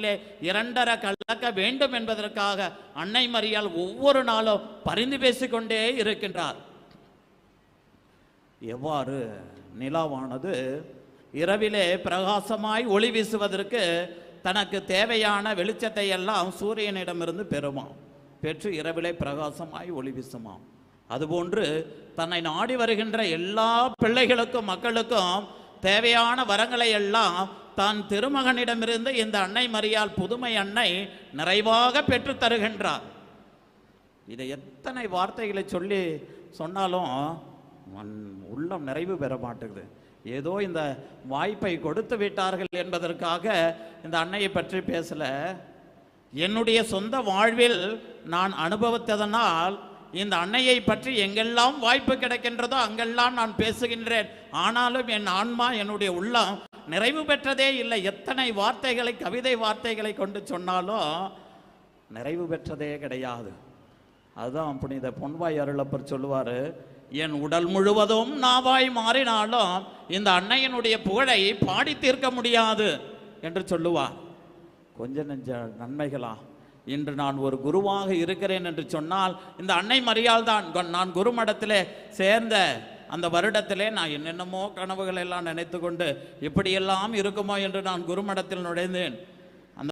பானையிலே 2.5 கலக்க வேண்டும் என்பதற்காக அன்னை மரியாள் ஒவ்வொரு நாளும் பரிந்து பேசிக்கொண்டே இருக்கின்றார். எவ்வாறு நிலாவானது இரவிலே பிரகாசமாய் ஒளி வீசுவதற்கு தனக்கு தேவையான வெளிச்சத்தை எல்லாம் சூரியனிடமிருந்து பெற்று இரவிலே பிரகாசமாய் ஒளி வீசுமாம். அதுபோன்று தன்னை நாடி வருகின்ற எல்லா பிள்ளைகளுக்கும் மக்களுக்கும் தேவையான வரங்களை எல்லாம் தான் திருமகனிடமிருந்து இந்த அன்னை மரியாள் புதுமை அன்னை நிறைவாக பெற்று தருகின்றார். இதை எத்தனை வார்த்தைகளை சொல்லி சொன்னாலும் உள்ளம் நிறைவு பெற மாட்டேங்குது. ஏதோ இந்த வாய்ப்பை கொடுத்து விட்டார்கள் என்பதற்காக இந்த அன்னையை பற்றி பேசல. என்னுடைய சொந்த வாழ்வில் நான் அனுபவித்ததனால் இந்த அன்னையை பற்றி எங்கெல்லாம் வாய்ப்பு கிடைக்கின்றதோ அங்கெல்லாம் நான் பேசுகின்றேன். ஆனாலும் என் ஆன்மா, என்னுடைய உள்ளம் நிறைவு பெற்றதே இல்லை. எத்தனை வார்த்தைகளை, கவிதை வார்த்தைகளை கொண்டு சொன்னாலும் நிறைவு பெற்றதே கிடையாது. அதுதான் புனித பொன்வாய் அருளப்பர் சொல்லுவார், என் உடல் முழுவதும் நாவாய் மாறினாலும் இந்த அன்னையினுடைய புகழை பாடி தீர்க்க முடியாது என்று சொல்லுவார். கொஞ்ச நெஞ்ச நன்மைகளா, இன்று நான் ஒரு குருவாக இருக்கிறேன் என்று சொன்னால் இந்த அன்னை மரியாள் தான். நான் குருமடத்திலே சேர்ந்த அந்த வருடத்திலே நான் என்னென்னமோ கனவுகள் எல்லாம் நினைத்து கொண்டு இப்படியெல்லாம் இருக்குமோ என்று நான் குருமடத்தில் நுழைந்தேன்.